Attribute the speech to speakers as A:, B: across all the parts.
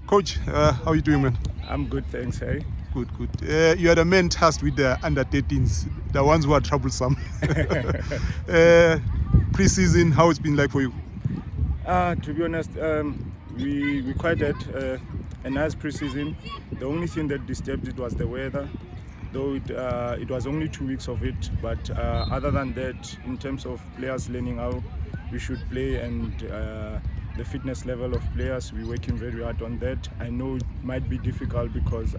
A: Coach, how are you doing, man?
B: I'm good, thanks, hey?
A: Good, good. You are the man tasked with the under-13s, the ones who are troublesome. Pre-season, how it's been like for you?
B: To be honest, we quite had a nice pre-season. The only thing that disturbed it was the weather, though it was only 2 weeks of it. But other than that, in terms of players learning how we should play and the fitness level of players, we're working very hard on that. I know it might be difficult because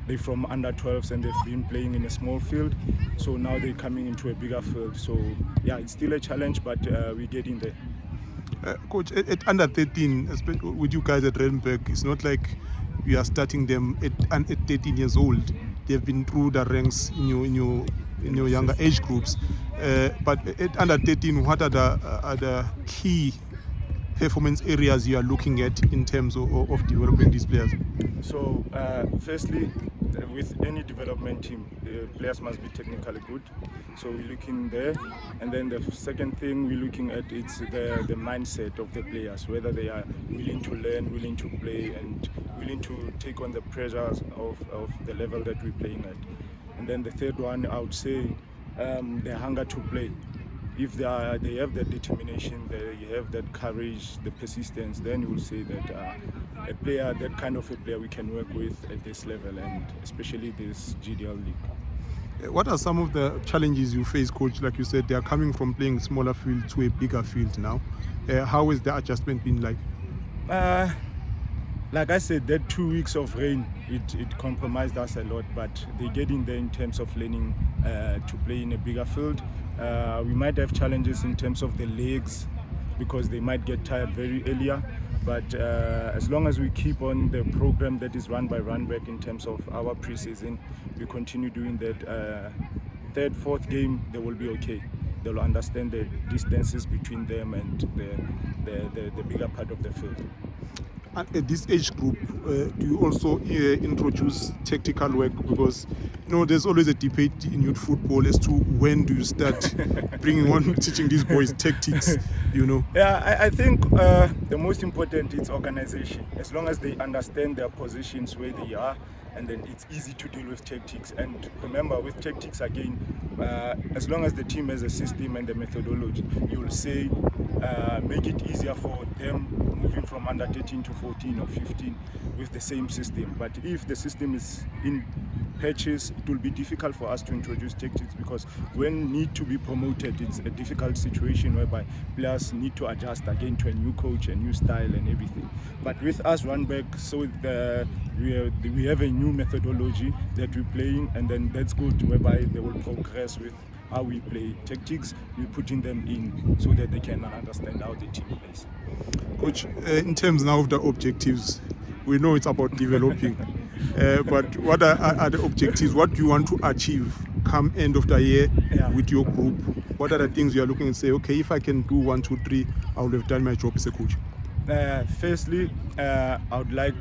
B: they're from under 12s and they've been playing in a small field, so now they're coming into a bigger field. So yeah, it's still a challenge, but we're getting there.
A: Coach, at under 13, especially with you guys at Randburg, it's not like we are starting them at 13 years old. They've been through the ranks in your younger age groups. But at under 13, what are the key performance areas you are looking at in terms of developing these players?
B: So firstly, with any development team, the players must be technically good, so we're looking there. And then the second thing we're looking at is the mindset of the players, whether they are willing to learn, willing to play, and willing to take on the pressures of the level that we're playing at. And then the third one, I would say the hunger to play. If they have that determination, they have that courage, the persistence, then you will say that a player, that kind of a player we can work with at this level, and especially this GDL league.
A: What are some of the challenges you face, Coach? Like you said, they are coming from playing smaller field to a bigger field now. How has the adjustment been like?
B: Like I said, that 2 weeks of rain, it compromised us a lot, but they're getting there in terms of learning to play in a bigger field. We might have challenges in terms of the legs because they might get tired very earlier, but as long as we keep on the program that is run by Randburg in terms of our pre-season, we continue doing that. Third, fourth game, they will be okay. They'll understand the distances between them and the bigger part of the field.
A: At this age group, do you also introduce tactical work? Because there's always a debate in youth football as to when do you start bringing on teaching these boys tactics.
B: Yeah, I think the most important is organization. As long as they understand their positions where they are, and then it's easy to deal with tactics. And remember, with tactics again, as long as the team has a system and the methodology, you'll say make it easier for them moving from under 13 to 14 or 15 with the same system. But if the system is in patches, it will be difficult for us to introduce tactics, because when need to be promoted, it's a difficult situation whereby players need to adjust again to a new coach, a new style and everything. But with us Randburg, so we have a new methodology that we're playing, and then that's good, whereby they will progress with how we play tactics. We're putting them in so that they can understand how the team plays.
A: Coach, in terms now of the objectives, we know it's about developing, but what are the objectives? What do you want to achieve come end of the year with your group? What are the things you are looking and say, okay, if I can do 1, 2, 3, I would have done my job as a coach?
B: Firstly, I would like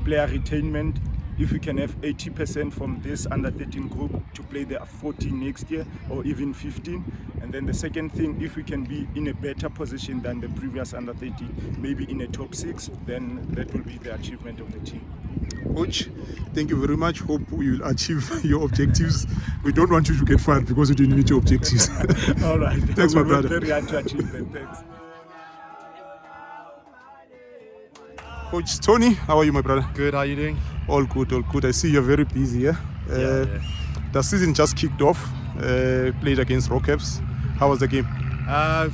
B: player retainment. If we can have 80% from this under 13 group to play the 14 next year, or even 15. And then the second thing, if we can be in a better position than the previous under 13, maybe in a top 6, then that will be the achievement of the team.
A: Coach, thank you very much. Hope you will achieve your objectives. We don't want you to get fired because you didn't meet your objectives.
B: All right.
A: Thanks, my brother.
B: Very hard to achieve them. Thanks.
A: Coach Tony, how are you, my brother?
C: Good, how are you doing?
A: All good, all good. I see you're very busy, yeah? The season just kicked off, played against Rockcaps. How was the game?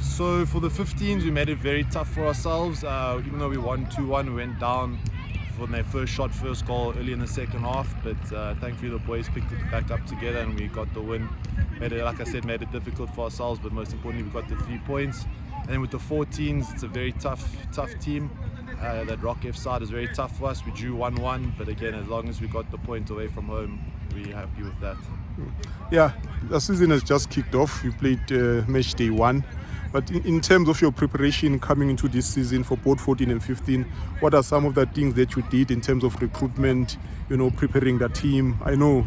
C: So for the 15s, we made it very tough for ourselves. Even though we won 2-1, we went down for their first goal early in the second half. But thankfully the boys picked it back up together and we got the win. Like I said, made it difficult for ourselves, but most importantly, we got the 3 points. And then with the 14s, it's a very tough team. That Rock F side is very tough for us. We drew 1-1, but again, as long as we got the point away from home, we're happy with that.
A: Yeah, the season has just kicked off. You played match day 1. But in terms of your preparation coming into this season for both 14 and 15, what are some of the things that you did in terms of recruitment, preparing the team? I know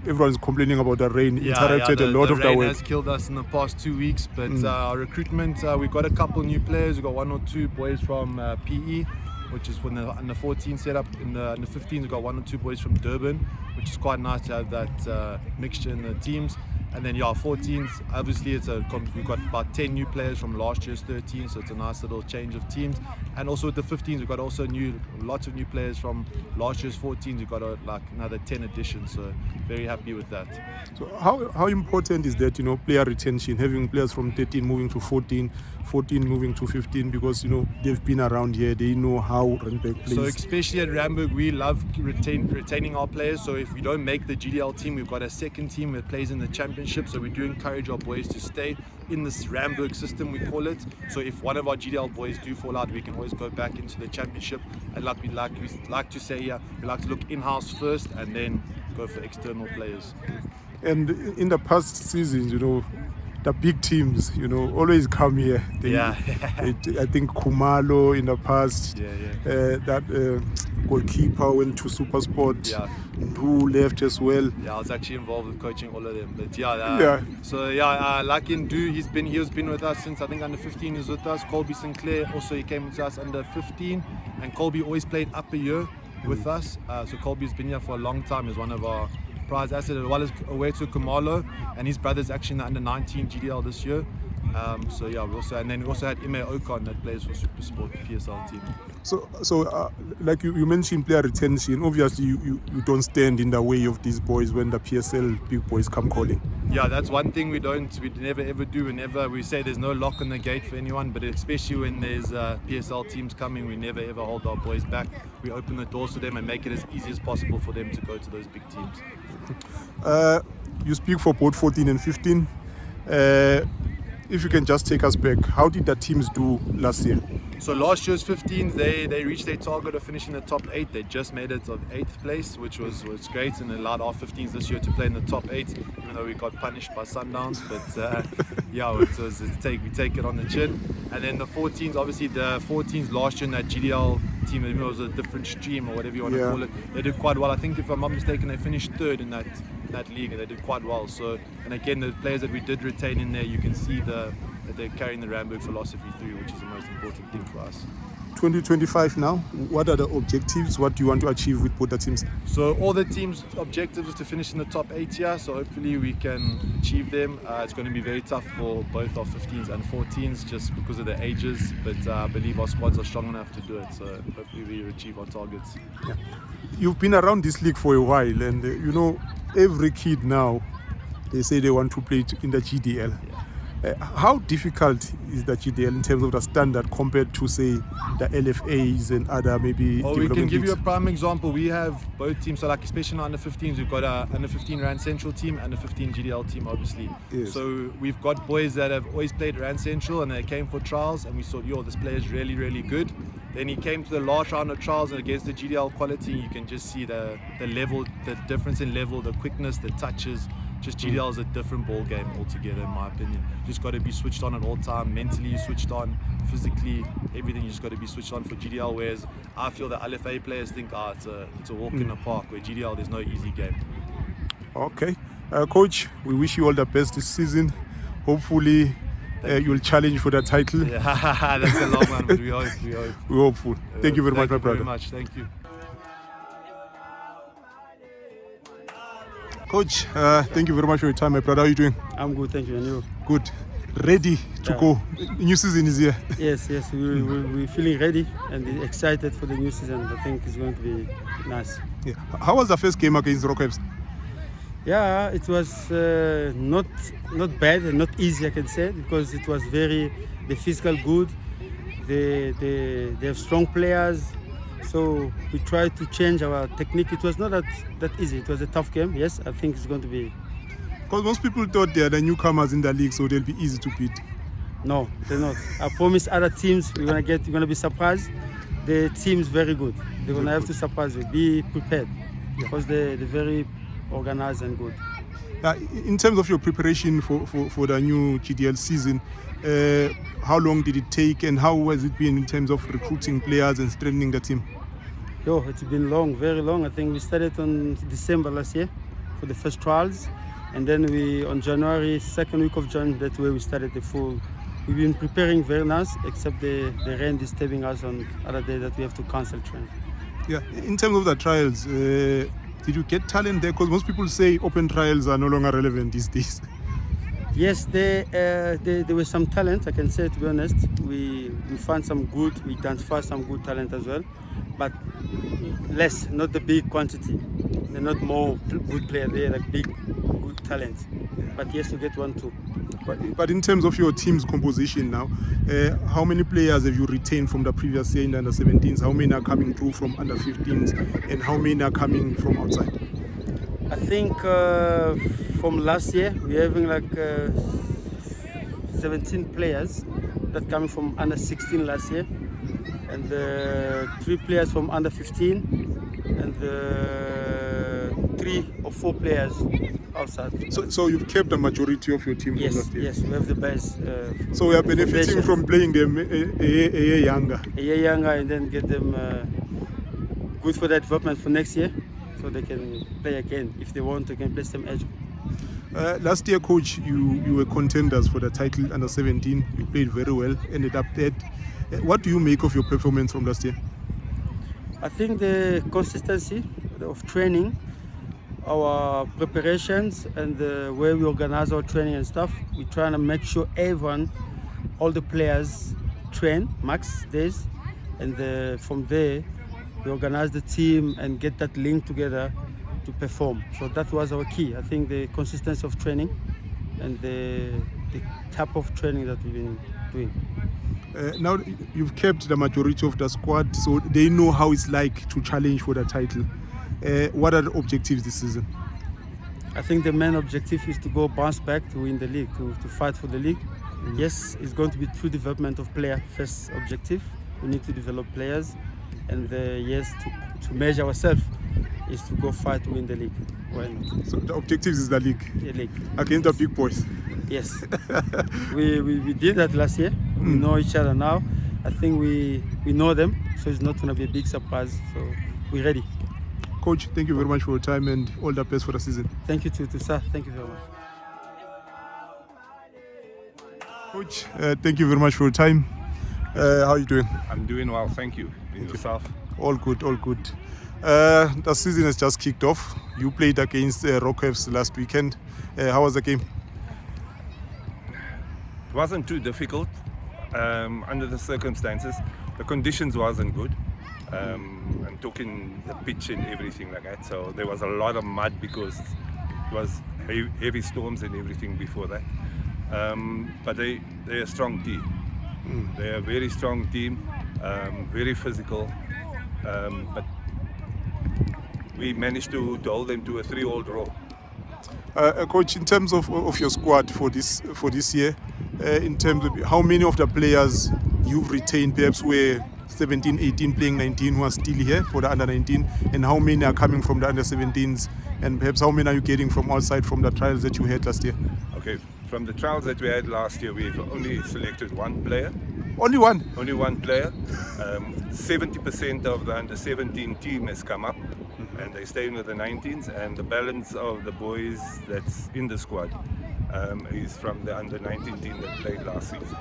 A: everyone's complaining about the rain, interrupted a lot of the
C: rain
A: work.
C: has killed us in the past 2 weeks, but our recruitment, we've got a couple new players. We've got 1 or 2 boys from PE, which is when the under 14 setup. In the under 15s, we've got 1 or 2 boys from Durban, which is quite nice to have that mixture in the teams. And then 14s, obviously we've got about 10 new players from last year's 13, so it's a nice little change of teams. And also with the 15s, we've got also lots of new players from last year's 14s. We've got another 10 additions, so very happy with that.
A: So how important is that, player retention, having players from 13 moving to 14, 14 moving to 15, because, they've been around here, they know how Randburg plays.
C: So especially at Randburg, we love retaining our players. So if we don't make the GDL team, we've got a second team that plays in the championship. So we do encourage our boys to stay in this Randburg system, we call it. So if one of our GDL boys do fall out, we can always go back into the championship. And like we like to say here, we like to look in-house first and then go for external players.
A: And in the past seasons, the big teams, always come here. I think Kumalo in the past, that goalkeeper went to Super Sport, who left as well.
C: Yeah, I was actually involved with coaching all of them. But like in Du, he was been with us since I think under 15 is with us. Colby Sinclair also, he came with us under 15, and Colby always played up a year with us. So Colby's been here for a long time. He's one of our prize asset, as well as away to Kumalo, and his brother's actually in the under 19 GDL this year. We also had Ime Okon that plays for Super Sport PSL team.
A: So like you mentioned player retention, obviously you don't stand in the way of these boys when the PSL big boys come calling.
C: Yeah, that's one thing we never ever do. Whenever we say there's no lock on the gate for anyone, but especially when there's PSL teams coming, we never ever hold our boys back. We open the doors to them and make it as easy as possible for them to go to those big teams.
A: You speak for both 14 and 15. If you can just take us back, how did the teams do last year?
C: So last year's 15s, they reached their target of finishing the top 8. They just made it of 8th place, which was great, and allowed our 15s this year to play in the top 8, even though we got punished by Sundowns. But we take it on the chin. And then the 14s, obviously the 14s last year in that GDL team, it was a different stream or whatever you want to call it. They did quite well. I think if I'm not mistaken, they finished 3rd in that league, and they did quite well. So, and again, the players that we did retain in there, you can see that they're carrying the Randburg philosophy through, which is the most important thing for us.
A: 2025 now, what are the objectives? What do you want to achieve with both the teams?
C: So all the teams' objectives is to finish in the top 8 here, so hopefully we can achieve them. It's going to be very tough for both our 15s and 14s just because of their ages, but I believe our squads are strong enough to do it, so hopefully we achieve our targets.
A: Yeah. You've been around this league for a while, and every kid now, they say they want to play in the GDL.
C: Yeah.
A: How difficult is the GDL in terms of the standard compared to, say, the LFAs and other maybe
C: we can give
A: leagues?
C: you a prime example. We have both teams, so like especially in under 15s, we've got a under 15 Rand Central team and a 15 GDL team, obviously.
A: Yes.
C: So we've got boys that have always played Rand Central, and they came for trials, and we thought, this player is really, really good. Then he came to the last round of trials, and against the GDL quality, you can just see the level, the difference in level, the quickness, the touches. Just GDL is a different ball game altogether, in my opinion. You just got to be switched on at all time, mentally switched on, physically, everything. You just got to be switched on for GDL. Whereas I feel that LFA players think, it's a walk in the park. Where GDL, there's no easy game.
A: Okay, Coach, we wish you all the best this season. Hopefully, you'll challenge for that title.
C: Yeah, that's a long one, but we hope.
A: We're hopeful. Thank you very much, my brother.
C: Thank you very much. Thank you.
A: Coach, thank you very much for your time, my brother. How are you doing?
D: I'm good, thank you. And you?
A: Good. Ready to go. New season is here.
D: Yes, we're feeling ready and excited for the new season. I think it's going to be nice.
A: Yeah. How was the first game against Rockwaves?
D: Yeah, it was not bad and not easy, I can say, because it was the physical good. They have strong players. So we tried to change our technique. It was not that easy. It was a tough game. Yes, I think it's going to be.
A: Because most people thought they are the newcomers in the league, so they'll be easy to beat.
D: No, they're not. I promise other teams you're gonna be surprised. The team is very good. They're gonna have to surprise you. Be prepared because they're very organized and good.
A: In terms of your preparation for the new GDL season, how long did it take and how has it been in terms of recruiting players and strengthening the team?
D: It's been long, very long. I think we started on December last year for the first trials, and then on January, second week of January, that's where we started the full. We've been preparing very nice, except the rain disturbing us on other days that we have to cancel training.
A: Yeah, in terms of the trials, did you get talent there? Because most people say open trials are no longer relevant these days.
D: Yes, there was some talent, I can say, to be honest. We found some good, we identified some good talent as well, but less, not the big quantity. They're not more good players, they're like big, good talent. But yes, you get 1, 2.
A: But in terms of your team's composition now, how many players have you retained from the previous year in the under-17s? How many are coming through from under-15s? And how many are coming from outside?
D: I think from last year, we're having like 17 players that coming from under-16 last year, and 3 players from under-15, and 3 or 4 players outside.
A: So you've kept the majority of your team
D: Yes,
A: from last year?
D: yes, we have the best.
A: So we are benefiting from playing them a year younger?
D: A year younger, and then get them good for their development for next year, so they can play again. If they want, they can play some edge.
A: Last year, coach, you were contenders for the title under 17. You played very well, ended up third. What do you make of your performance from last year?
D: I think the consistency of training, our preparations, and the way we organize our training and stuff, we're trying to make sure everyone, all the players, train max days, and from there we organize the team and get that link together to perform. So that was our key. I think the consistency of training and the type of training that we've been doing.
A: Now you've kept the majority of the squad, so they know how it's like to challenge for the title. What are the objectives this season?
D: I think the main objective is to go bounce back to win the league, to fight for the league. Yes, it's going to be through development of player first objective. We need to develop players, and yes, to measure ourselves is to go fight to win the league. Why not?
A: So the objective is the league?
D: The league.
A: Against the big boys?
D: Yes. we did that last year. We know each other now. I think we know them, so it's not going to be a big surprise. So we're ready.
A: Coach, thank you very much for your time and all the best for the season.
D: Thank you too, sir. Thank you very much.
A: Coach, thank you very much for your time. How are you doing?
E: I'm doing well, thank you. And yourself?
A: All good, all good. The season has just kicked off. You played against Rockwaves last weekend. How was the game?
E: It wasn't too difficult under the circumstances. The conditions wasn't good. I'm talking the pitch and everything like that. So there was a lot of mud because it was heavy storms and everything before that. But they're a strong team. They're a very strong team, very physical. But we managed to hold them to a 3-all draw.
A: Coach, in terms of your squad for this year, in terms of how many of the players you've retained, perhaps were 17, 18, playing 19 who are still here for the under-19, and how many are coming from the under-17s, and perhaps how many are you getting from outside from the trials that you had last year?
E: Okay, from the trials that we had last year, we've only selected 1 player.
A: Only one?
E: Only 1 player. 70% of the under-17 team has come up, and they're staying with the 19s, and the balance of the boys that's in the squad is from the under-19 team that played last season.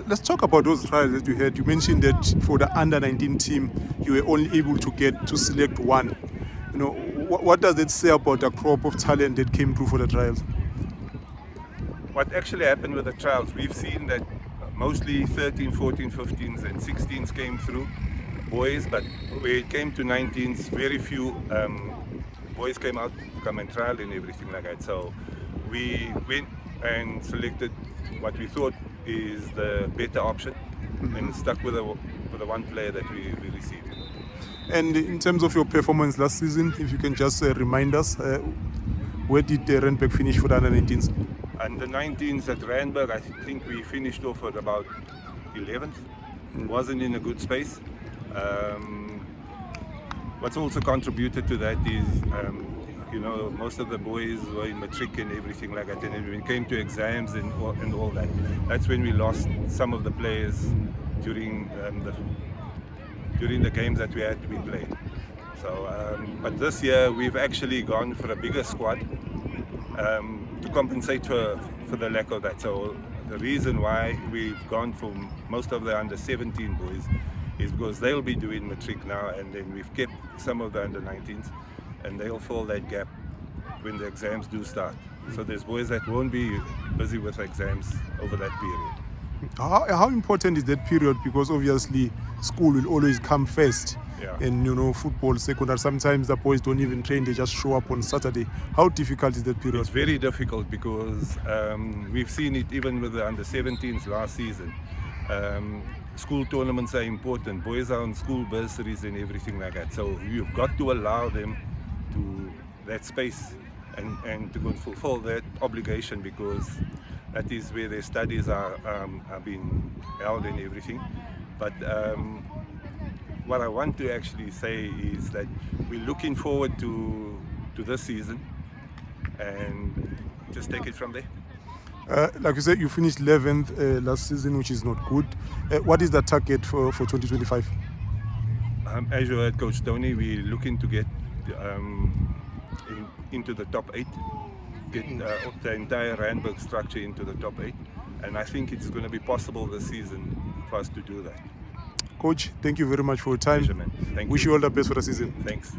A: Let's talk about those trials that you had. You mentioned that for the under-19 team, you were only able to select 1. You know, what does it say about the crop of talent that came through for the trials?
E: What actually happened with the trials, we've seen that mostly 13, 14, 15s and 16s came through, boys, but when it came to 19s, very few boys came out to come and trial and everything like that. So we went and selected what we thought is the better option, and stuck with the 1 player that we received.
A: And in terms of your performance last season, if you can just remind us, where did Randburg finish for the under-19s?
E: Under 19s at Randburg, I think we finished off at about 11th. Wasn't in a good space. What's also contributed to that is you know, most of the boys were in matric and everything like that, and then when it came to exams and all that, that's when we lost some of the players during the games that we had to be played. So, but this year we've actually gone for a bigger squad to compensate for the lack of that. So the reason why we've gone for most of the under 17 boys is because they'll be doing matric now, and then we've kept some of the under 19s, and they'll fill that gap when the exams do start. So there's boys that won't be busy with exams over that period.
A: How important is that period? Because obviously school will always come first.
E: Yeah.
A: And you know, football secondary, sometimes the boys don't even train, they just show up on Saturday. How difficult is that period?
E: It's very difficult because we've seen it even with the under 17s last season. School tournaments are important. Boys are on school bursaries and everything like that. So you've got to allow them to that space and to go and fulfill that obligation, because that is where their studies are being held and everything. But what I want to actually say is that we're looking forward to this season and just take it from there.
A: Like you said, you finished 11th last season, which is not good. What is the target for 2025?
E: As you heard Coach Tony, we're looking to get into the top 8, get the entire Randburg structure into the top 8, and I think it's going to be possible this season for us to do that.
A: Coach, thank you very much for your time.
E: Pleasure, man. Thank
A: Wish you all the best for the season.
E: Thanks.